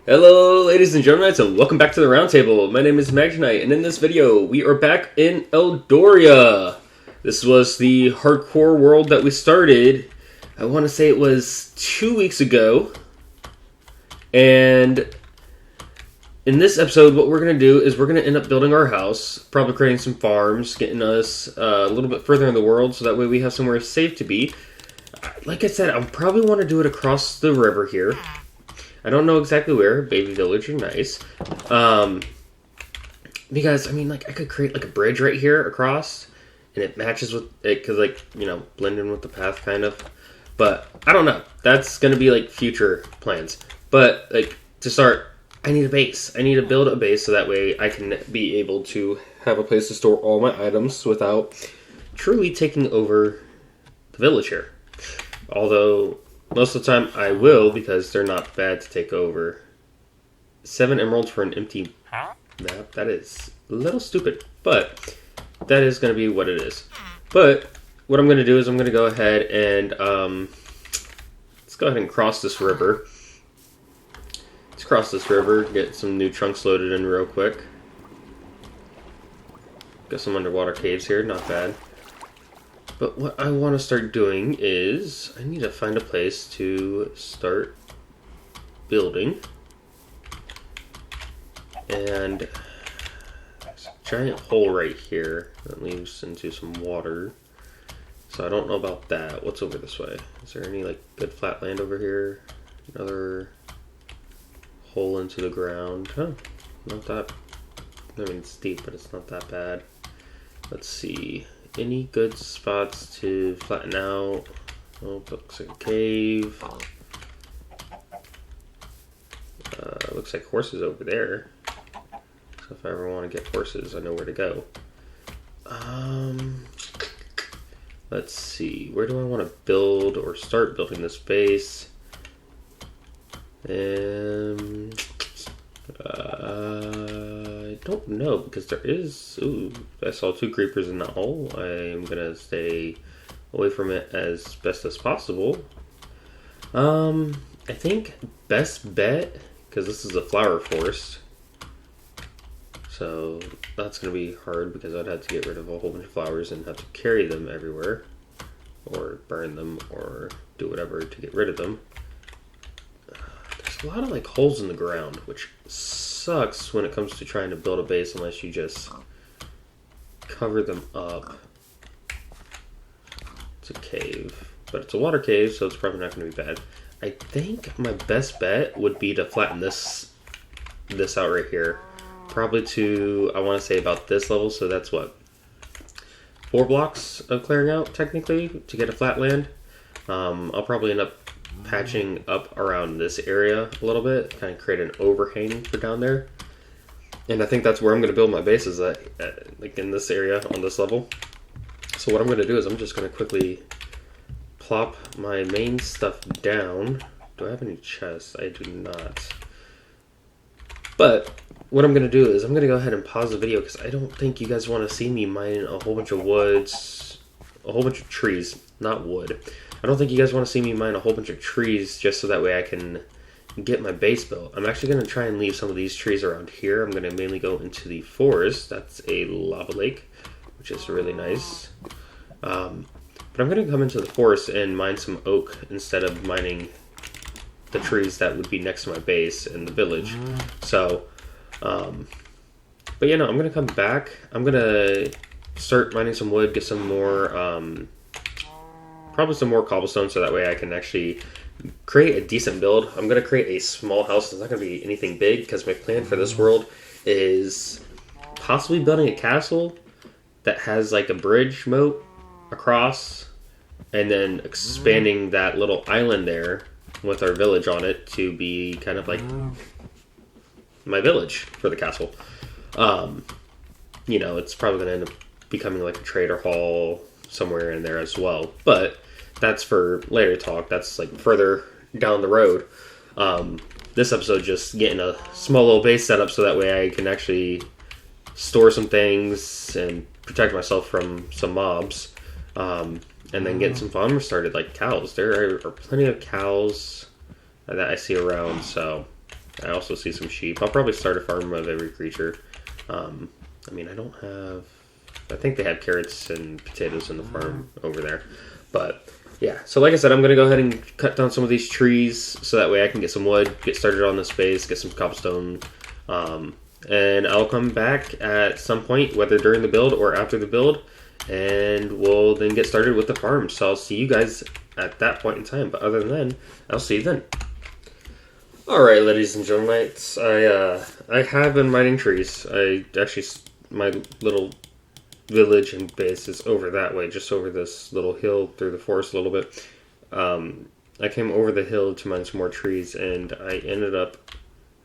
Hello, ladies and gentlemen, so welcome back to the Roundtable. My name is Magnite, and in this video, we are back in Eldoria. This was the hardcore world that we started, I want to say it was 2 weeks ago. And in this episode, what we're going to do is we're going to end up building our house, probably creating some farms, getting us a little bit further in the world, so that way we have somewhere safe to be. Like I said, I probably want to do it across the river here. I don't know exactly where. Baby Village are nice. Because, I mean, like, I could create, like, a bridge right here across, and it matches with it, because, like, you know, blend in with the path, kind of. But, I don't know. That's going to be, like, future plans. But, like, to start, I need a base. I need to build a base so that way I can be able to have a place to store all my items without truly taking over the village here. Although, most of the time I will, because they're not bad to take over. 7 emeralds for an empty map? That is a little stupid, but that is going to be what it is. But what I'm going to do is I'm going to go ahead and let's go ahead and cross this river. Let's cross this river, get some new chunks loaded in real quick. Got some underwater caves here, not bad. But what I want to start doing is I need to find a place to start building. And there's a giant hole right here that leads into some water. So I don't know about that. What's over this way? Is there any like good flat land over here? Another hole into the ground. Huh, not that. I mean, it's deep, but it's not that bad. Let's see. Any good spots to flatten out? Oh, looks like a cave. Looks like horses over there. So if I ever want to get horses, I know where to go. Let's see. Where do I want to build or start building this base? I don't know, because there is... Ooh, I saw 2 creepers in that hole. I am going to stay away from it as best as possible. I think best bet, because this is a flower forest, so that's going to be hard, because I'd have to get rid of a whole bunch of flowers and have to carry them everywhere, or burn them, or do whatever to get rid of them. There's a lot of like holes in the ground, which sucks when it comes to trying to build a base unless you just cover them up. It's a cave, but it's a water cave, so it's probably not going to be bad. I think my best bet would be to flatten this out right here, probably to, I want to say, about this level. So that's what, 4 blocks of clearing out technically to get a flat land. I'll probably end up patching up around this area a little bit, kind of create an overhang for down there. And I think that's where I'm going to build my base, is like in this area on this level. So what I'm going to do is I'm just going to quickly plop my main stuff down. Do I have any chests? I do not. But what I'm going to do is I'm going to go ahead and pause the video, because I don't think you guys want to see me mining a whole bunch of woods, a whole bunch of trees, not wood. I don't think you guys want to see me mine a whole bunch of trees just so that way I can get my base built. I'm actually going to try and leave some of these trees around here. I'm going to mainly go into the forest. That's a lava lake, which is really nice. But I'm going to come into the forest and mine some oak instead of mining the trees that would be next to my base in the village. So, but yeah, no, I'm going to come back. I'm going to start mining some wood, get some more... probably some more cobblestone, so that way I can actually create a decent build. I'm going to create a small house. It's not going to be anything big, because my plan for this world is possibly building a castle that has like a bridge moat across, and then expanding that little island there with our village on it to be kind of like my village for the castle. You know, it's probably going to end up becoming like a trader hall somewhere in there as well, but that's for later talk. That's like further down the road. This episode just getting a small little base set up so that way I can actually store some things and protect myself from some mobs, and then get some farmers started, like cows. There are plenty of cows that I see around, so I also see some sheep. I'll probably start a farm of every creature. I mean, I don't have... I think they have carrots and potatoes in the farm over there. But, yeah. So, like I said, I'm going to go ahead and cut down some of these trees so that way I can get some wood, get started on this base, get some cobblestone. And I'll come back at some point, whether during the build or after the build, and we'll then get started with the farm. So I'll see you guys at that point in time. But other than then, I'll see you then. Alright, ladies and gentlemen, I have been mining trees. My little village and base is over that way, just over this little hill through the forest a little bit. I came over the hill to mine some more trees, and I ended up,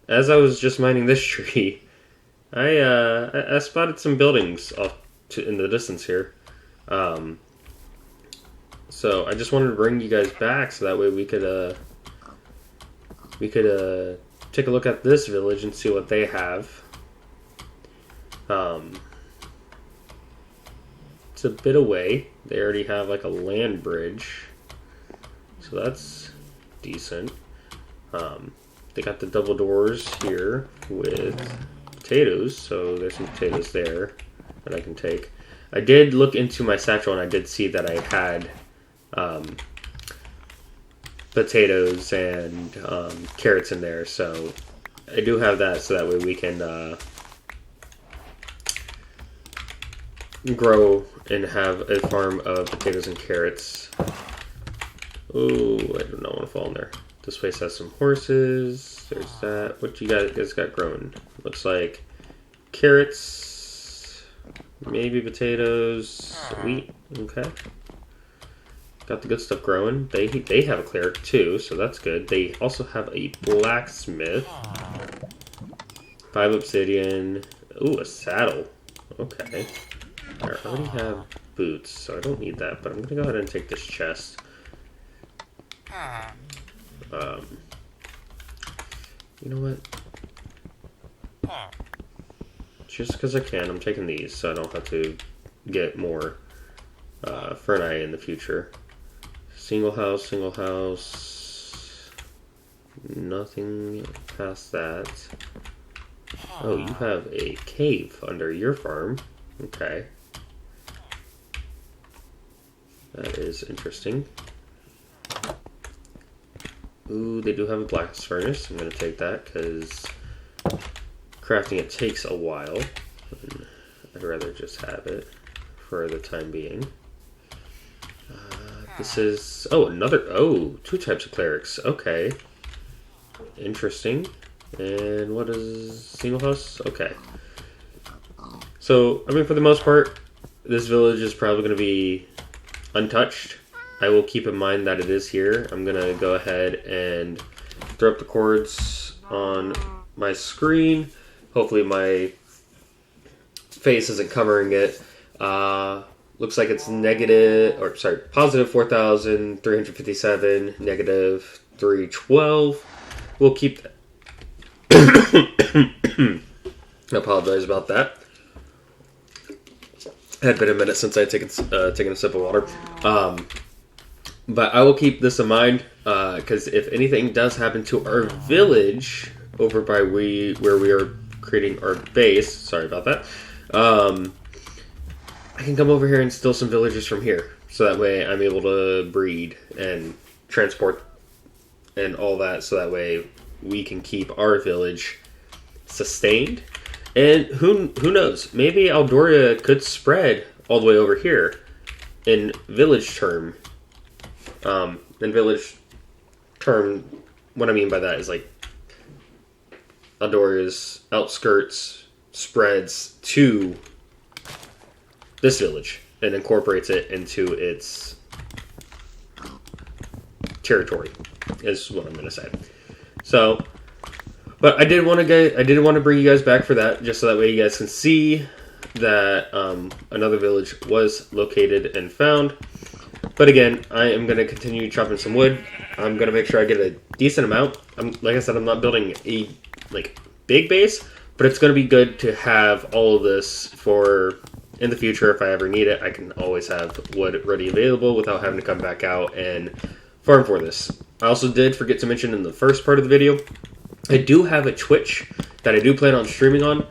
as I was just mining this tree, I spotted some buildings off in the distance here. So I just wanted to bring you guys back so that way we could take a look at this village and see what they have. It's a bit away. They already have like a land bridge, so that's decent. They got the double doors here with potatoes, so there's some potatoes there that I can take. I did look into my satchel and I did see that I had potatoes and carrots in there, so I do have that, so that way we can grow and have a farm of potatoes and carrots. Oh, I do not want to fall in there. This place has some horses. There's that. What you guys got growing? Looks like carrots, maybe potatoes, wheat. Okay. Got the good stuff growing. They have a cleric too, so that's good. They also have a blacksmith. 5 obsidian. Ooh, a saddle. Okay. I already have boots, so I don't need that, but I'm gonna go ahead and take this chest. You know what? Just because I can, I'm taking these, so I don't have to get more for an eye in the future. Single house. Nothing past that. Oh, you have a cave under your farm. Okay. That is interesting. Ooh, they do have a blast furnace. I'm going to take that because crafting it takes a while. I'd rather just have it for the time being. This is... Oh, another... Oh, 2 types of clerics. Okay. Interesting. And what is single house? Okay. So, I mean, for the most part, this village is probably going to be untouched. I will keep in mind that it is here. I'm going to go ahead and throw up the cords on my screen. Hopefully my face isn't covering it. Looks like it's positive 4,357, negative 312. We'll keep that. I apologize about that. It had been a minute since I had taken a sip of water. But I will keep this in mind, because if anything does happen to our village over by where we are creating our base, sorry about that, I can come over here and steal some villagers from here. So that way I'm able to breed and transport and all that, so that way we can keep our village sustained. And who knows, maybe Aldoria could spread all the way over here in village term. What I mean by that is like Aldoria's outskirts spreads to this village and incorporates it into its territory, is what I'm going to say. So, but I did want to bring you guys back for that, just so that way you guys can see that another village was located and found. But again, I am going to continue chopping some wood. I'm going to make sure I get a decent amount. Like I said, I'm not building a big base, but it's going to be good to have all of this for in the future. If I ever need it, I can always have wood ready available without having to come back out and farm for this. I also did forget to mention in the first part of the video I do have a Twitch that I do plan on streaming on.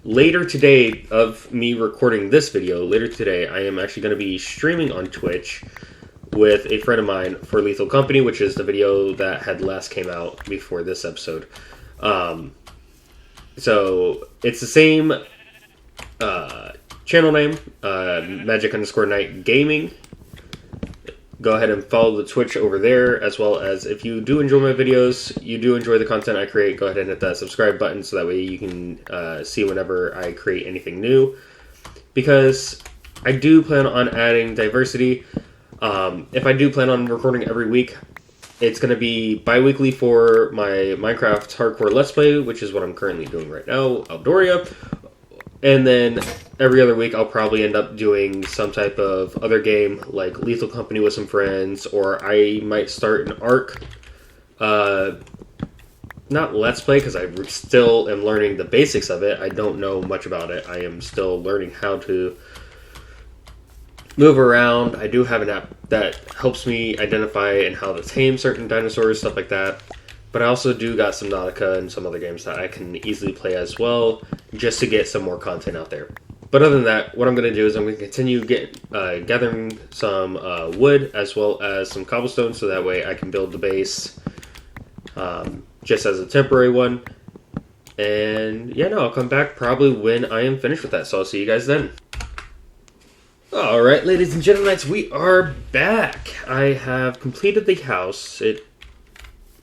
Later today, of me recording this video, later today, I am actually going to be streaming on Twitch with a friend of mine for Lethal Company, which is the video that had last came out before this episode. So it's the same channel name, Magic_Night Gaming. Go ahead and follow the Twitch over there, as well as if you do enjoy my videos, you do enjoy the content I create, go ahead and hit that subscribe button so that way you can see whenever I create anything new. Because I do plan on adding diversity. If I do plan on recording every week, it's going to be bi-weekly for my Minecraft Hardcore Let's Play, which is what I'm currently doing right now, Aldoria. And then every other week I'll probably end up doing some type of other game, like Lethal Company with some friends, or I might start an ARK. Not Let's Play, because I still am learning the basics of it. I don't know much about it. I am still learning how to move around. I do have an app that helps me identify and how to tame certain dinosaurs, stuff like that. But I also do got some Nautica and some other games that I can easily play as well, just to get some more content out there. But other than that, what I'm going to do is I'm going to continue gathering some wood as well as some cobblestone, so that way I can build the base just as a temporary one. And yeah, no, I'll come back probably when I am finished with that, so I'll see you guys then. Alright, ladies and gentlemen, we are back. I have completed the house. It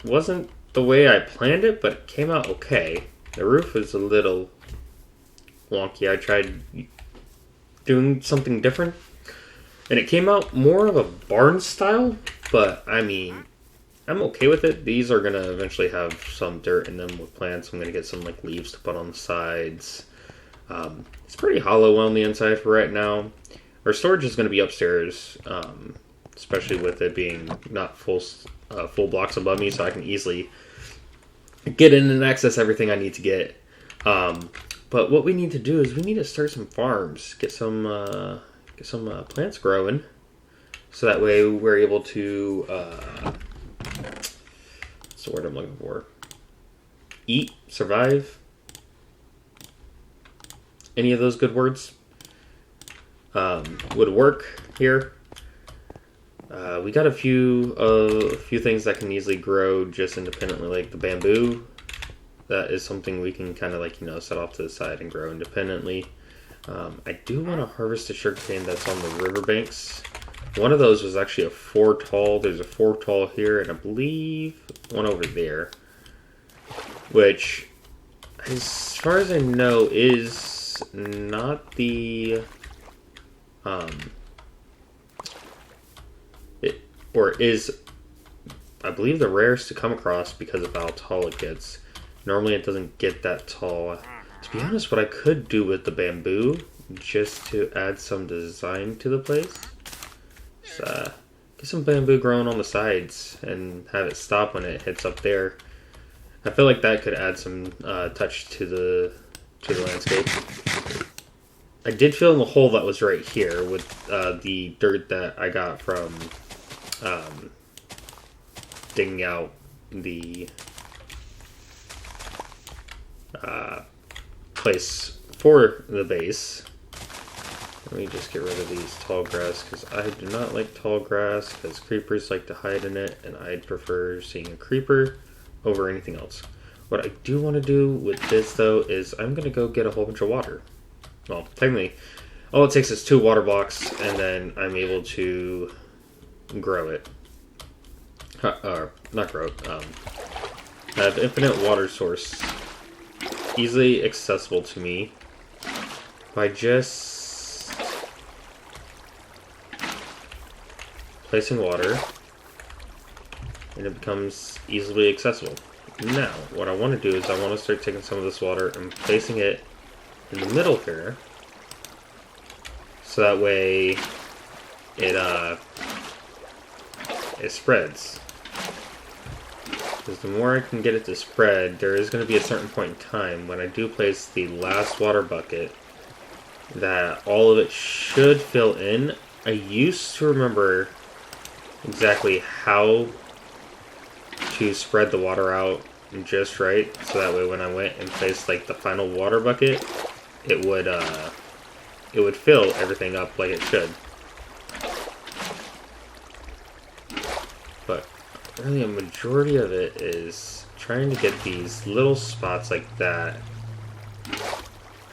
wasn't the way I planned it, but it came out okay. The roof is a little wonky. I tried doing something different, and it came out more of a barn style, but I mean, I'm okay with it. These are going to eventually have some dirt in them with plants. I'm going to get some like leaves to put on the sides. It's pretty hollow on the inside for right now. Our storage is going to be upstairs, especially with it being not full blocks above me, so I can easily get in and access everything I need to get. But what we need to do is we need to start some farms, get some plants growing, so that way we're able to what's the word I'm looking for? Eat, survive. Any of those good words would work here. We got a few things that can easily grow just independently, like the bamboo. That is something we can kind of like, set off to the side and grow independently. I do want to harvest the sugarcane that's on the riverbanks. One of those was actually a 4 tall. There's a 4 tall here, and I believe one over there, which, as far as I know, is not the is, I believe, the rarest to come across because of how tall it gets. Normally it doesn't get that tall. To be honest, what I could do with the bamboo, just to add some design to the place, is get some bamboo growing on the sides and have it stop when it hits up there. I feel like that could add some touch to the landscape. I did fill in the hole that was right here with the dirt that I got from digging out the place for the base. Let me just get rid of these tall grass, because I do not like tall grass, because creepers like to hide in it, and I'd prefer seeing a creeper over anything else. What I do want to do with this, though, is I'm going to go get a whole bunch of water. Well, technically, all it takes is 2 water blocks, and then I'm able to grow it. Not grow it. Have infinite water source easily accessible to me by just placing water, and it becomes easily accessible. Now, what I want to do is I want to start taking some of this water and placing it in the middle here, so that way it spreads. Because the more I can get it to spread, there is going to be a certain point in time when I do place the last water bucket that all of it should fill in. I used to remember exactly how to spread the water out just right, so that way when I went and placed like the final water bucket, it would fill everything up like it should. But really a majority of it is trying to get these little spots like that,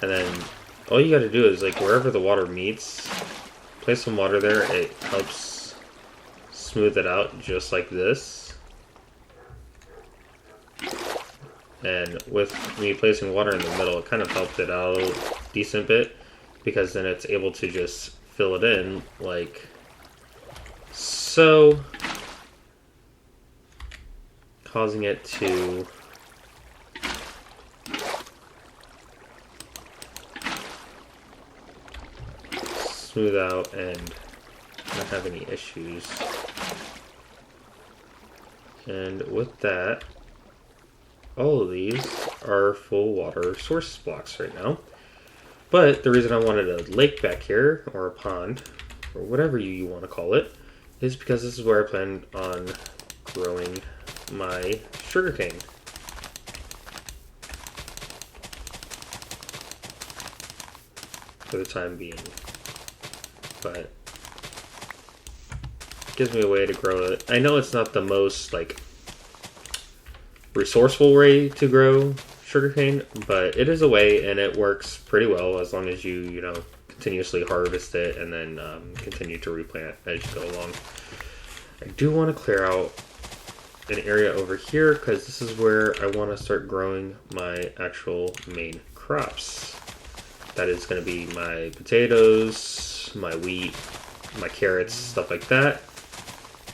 and then all you got to do is like wherever the water meets, place some water there. It helps smooth it out just like this. And with me placing water in the middle, it kind of helped it out a decent bit, because then it's able to just fill it in like so, causing it to smooth out and not have any issues. And with that, all of these are full water source blocks right now. But the reason I wanted a lake back here, or a pond, or whatever you want to call it, is because this is where I plan on growing my sugarcane. For the time being. But it gives me a way to grow it. I know it's not the most like resourceful way to grow sugarcane, but it is a way, and it works pretty well as long as you know, continuously harvest it and then continue to replant as you go along. I do want to clear out an area over here because this is where I want to start growing my actual main crops. That is going to be my potatoes, my wheat, my carrots, stuff like that.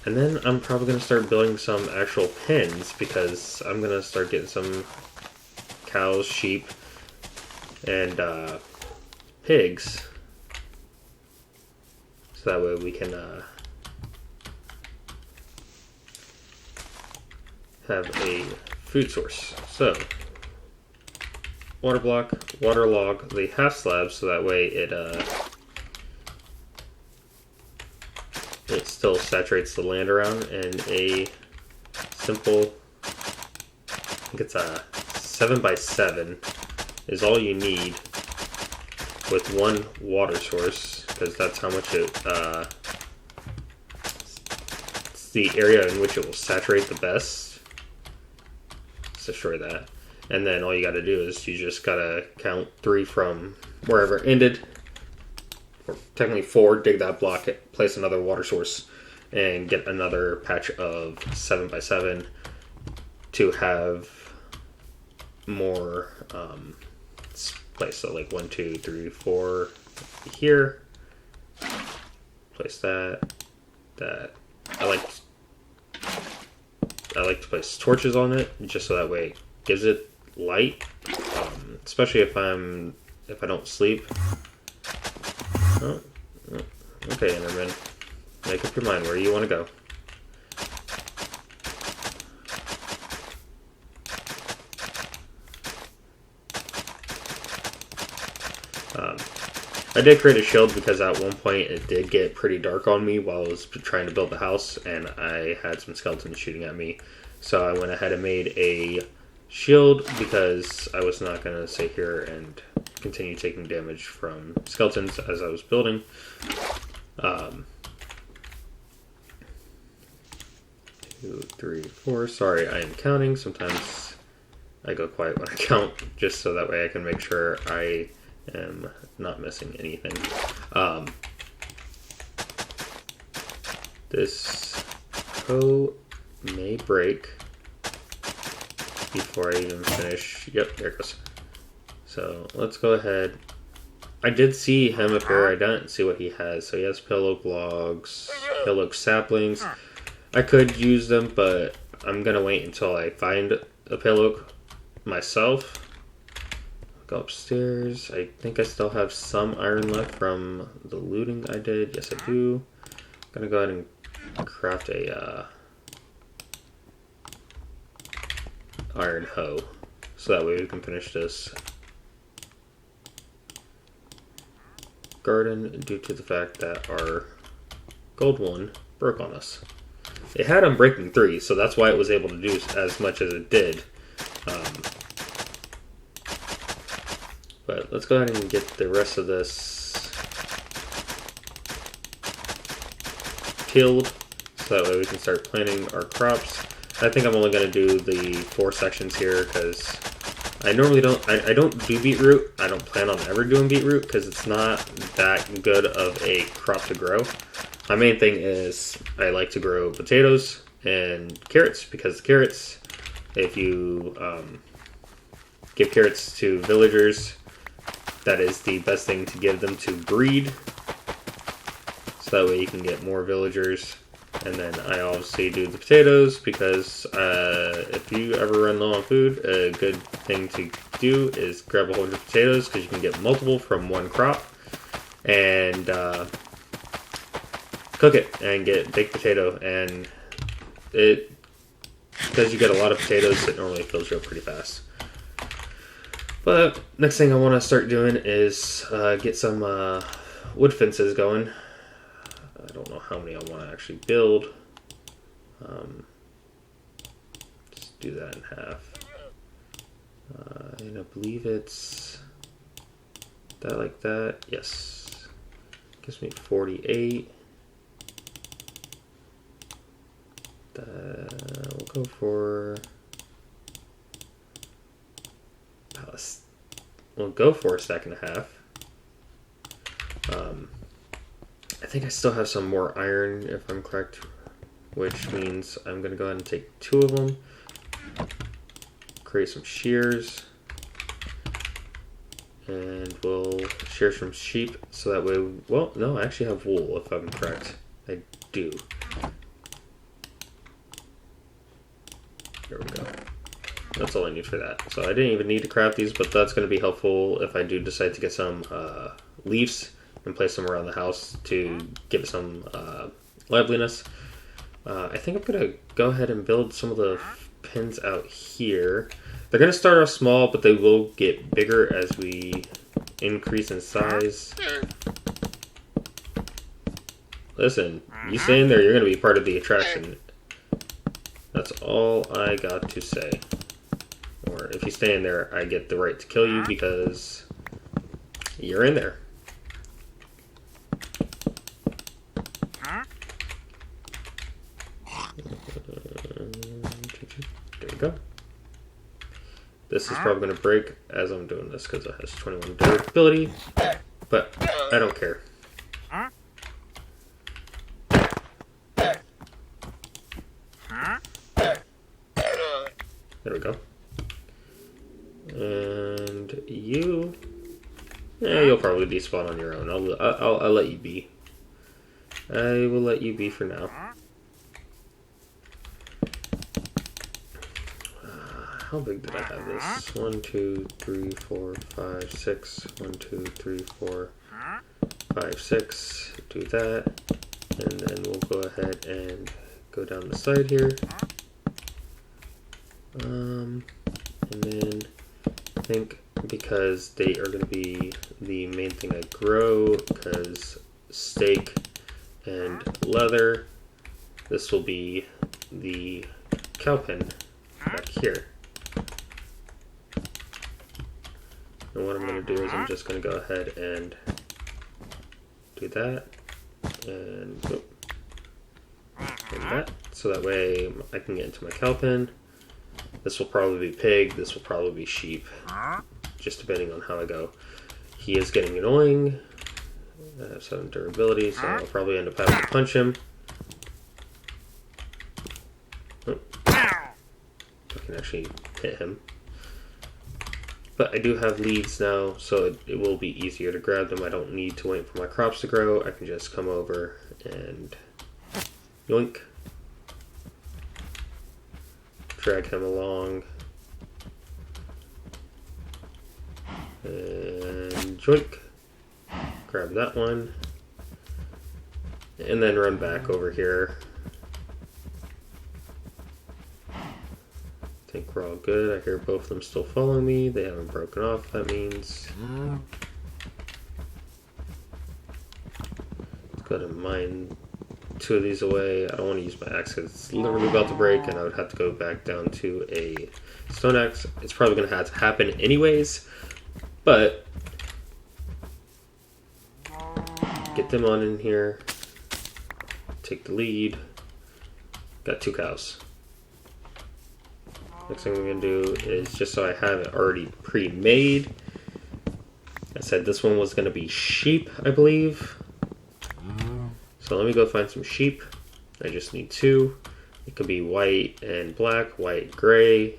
And then I'm probably going to start building some actual pens, because I'm going to start getting some cows, sheep, and pigs. So that way we can have a food source. So, water block, waterlog the half slab, so that way it still saturates the land around, and a simple, I think it's a 7x7 is all you need with one water source, because that's how much it's the area in which it will saturate the best. Let's destroy that. And then all you gotta do is you just gotta count 3 from wherever it ended, or technically 4, dig that block, place another water source, and get another patch of 7x7 to have more place. So like 1, 2, 3, 4 here. Place that. I like to place torches on it, just so that way it gives it light, especially if I don't sleep. Oh, okay, Enderman, make up your mind where you want to go. I did create a shield because at one point it did get pretty dark on me while I was trying to build the house, and I had some skeletons shooting at me. So I went ahead and made a shield because I was not going to sit here and continue taking damage from skeletons as I was building. 2, 3, 4. Sorry, I am counting. Sometimes I go quiet when I count, just so that way I can make sure I am not missing anything. This hoe may break before I even finish. Yep, there it goes. So let's go ahead. I did see him up here. I didn't see what he has. So he has pillow oak logs, pillow oak saplings. I could use them, but I'm gonna wait until I find a pillow oak myself. Go upstairs. I think I still have some iron left from the looting I did. Yes, I do. I'm gonna go ahead and craft a iron hoe, so that way we can finish this garden, due to the fact that our gold one broke on us. It had Unbreaking 3, so that's why it was able to do as much as it did. But let's go ahead and get the rest of this killed, so that way we can start planting our crops. I think I'm only going to do the 4 sections here, because I normally don't, I don't do beetroot. I don't plan on ever doing beetroot, because it's not that good of a crop to grow. My main thing is I like to grow potatoes and carrots, because carrots, if you give carrots to villagers, that is the best thing to give them to breed. So that way you can get more villagers. And then I obviously do the potatoes, because if you ever run low on food, a good thing to do is grab a whole bunch of potatoes, because you can get multiple from one crop. And cook it and get baked potato, and because you get a lot of potatoes, it normally fills you up pretty fast. But next thing I want to start doing is get some wood fences going. I don't know how many I want to actually build. Just do that in half. And I believe it's that like that. Yes. Gives me 48. We'll go for... We'll go for a stack and a half. I think I still have some more iron, if I'm correct, which means I'm going to go ahead and take 2 of them, create some shears, and we'll shear some sheep, so that way, well, no, I actually have wool, if I'm correct. I do. There we go. That's all I need for that. So I didn't even need to craft these, but that's going to be helpful if I do decide to get some leaves and place them around the house to give it some liveliness. I think I'm going to go ahead and build some of the pins out here. They're going to start off small, but they will get bigger as we increase in size. Listen, you stay in there, you're going to be part of the attraction. That's all I got to say. Or if you stay in there, I get the right to kill you because you're in there. There we go. This is probably going to break as I'm doing this because it has 21 durability, but I don't care. There we go. And you, you'll probably despawn on your own. I'll let you be. I will let you be for now. How big did I have this? 1, 2, 3, 4, 5, 6. 1, 2, 3, 4, 5, 6. Do that, and then we'll go ahead and go down the side here. And then I think because they are going to be the main thing I grow, because steak and leather, this will be the cow pen back here. And what I'm going to do is I'm just going to go ahead and do that and that, so that way I can get into my cow pen. This will probably be pig, this will probably be sheep, just depending on how I go. He is getting annoying. I have 7 durability, so I'll probably end up having to punch him. Oh. I can actually hit him. But I do have leads now, so it will be easier to grab them. I don't need to wait for my crops to grow. I can just come over and yoink. Drag him along. And joink. Grab that one. And then run back over here. I think we're all good. I hear both of them still following me. They haven't broken off, that means. Let's go to mine 2 of these away. I don't want to use my axe because it's literally about to break, and I would have to go back down to a stone axe. It's probably going to have to happen anyways, but get them on in here. Take the lead. Got 2 cows. Next thing we're going to do is, just so I have it already pre-made, I said this one was going to be sheep, I believe. So let me go find some sheep. I just need 2. It could be white and black, white, gray.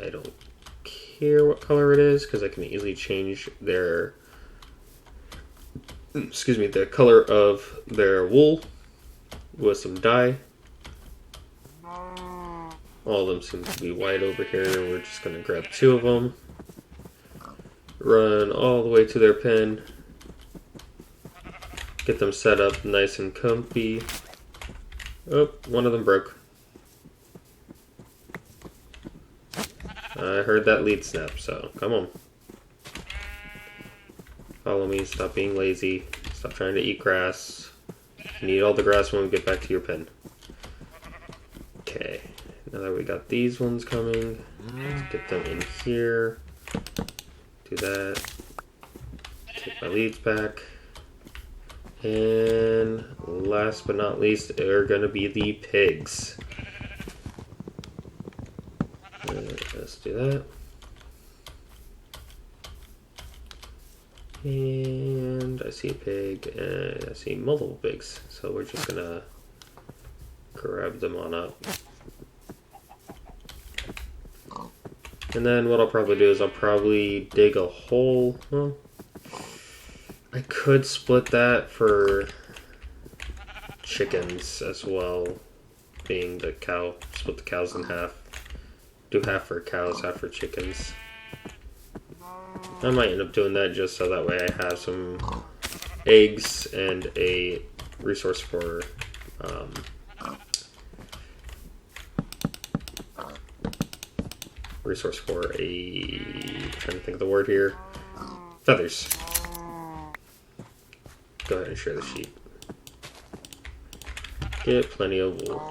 I don't care what color it is because I can easily change their, the color of their wool with some dye. All of them seem to be white over here. We're just going to grab 2 of them. Run all the way to their pen. Get them set up nice and comfy. Oh, one of them broke. I heard that lead snap, so come on. Follow me, stop being lazy. Stop trying to eat grass. You need all the grass when we get back to your pen. Okay, now that we got these ones coming, let's get them in here. Do that. Take my leads back. And last but not least are going to be the pigs. Let's do that. And I see a pig, and I see multiple pigs. So we're just going to grab them on up. And then what I'll probably do is I'll probably dig a hole. Well, I could split that for chickens as well, being the cow. Split the cows in half. Do half for cows, half for chickens. I might end up doing that just so that way I have some eggs and a resource for trying to think of the word here, feathers. Go ahead and share the sheep. Get plenty of wool.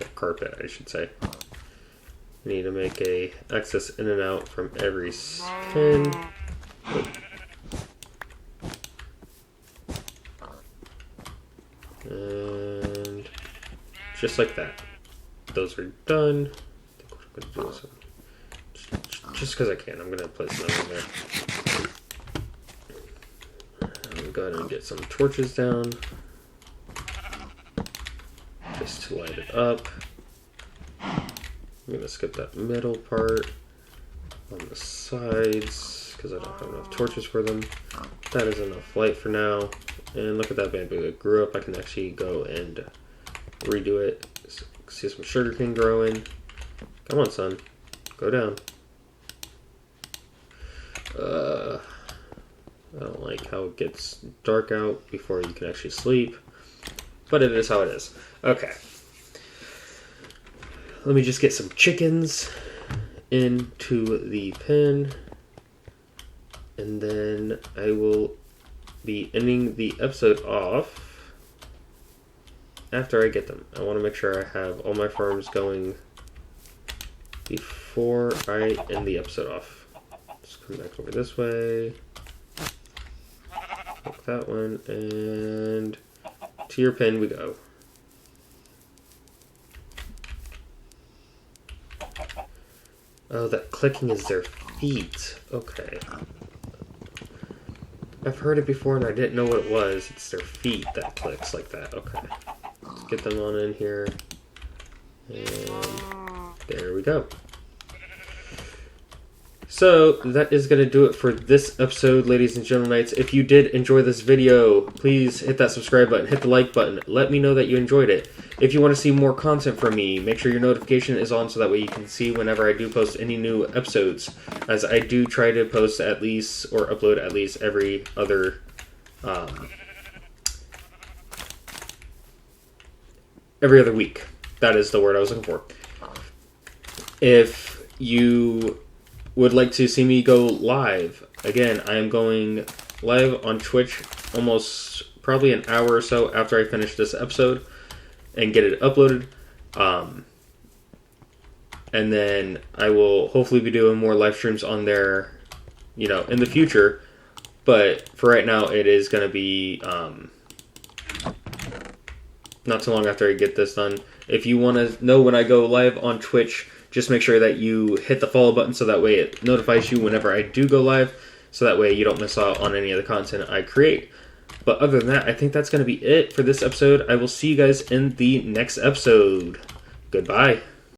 Or carpet, I should say. Need to make a access in and out from every pen. And just like that. Those are done. I think what I'm going to do is, just because I can, I'm going to place another in there. Go ahead and get some torches down. Just to light it up. I'm going to skip that middle part on the sides because I don't have enough torches for them. That is enough light for now. And look at that bamboo. It grew up. I can actually go and redo it. See some sugarcane growing. Come on, son. Go down. I don't like how it gets dark out before you can actually sleep. But it is how it is. Okay. Let me just get some chickens into the pen. And then I will be ending the episode off after I get them. I want to make sure I have all my farms going before I end the episode off. Just come back over this way. Hook that one. And to your pen we go. Oh, that clicking is their feet. Okay. I've heard it before and I didn't know what it was. It's their feet that clicks like that. Okay. Let's get them on in here. And there we go. So, that is going to do it for this episode, ladies and gentlemen. If you did enjoy this video, please hit that subscribe button, hit the like button. Let me know that you enjoyed it. If you want to see more content from me, make sure your notification is on so that way you can see whenever I do post any new episodes. As I do try to post at least, or upload at least every other, week. That is the word I was looking for. If you would like to see me go live, again, I am going live on Twitch almost probably an hour or so after I finish this episode and get it uploaded. And then I will hopefully be doing more live streams on there, in the future. But for right now, it is going to be not too long after I get this done. If you want to know when I go live on Twitch, just make sure that you hit the follow button so that way it notifies you whenever I do go live, so that way you don't miss out on any of the content I create. But other than that, I think that's going to be it for this episode. I will see you guys in the next episode. Goodbye.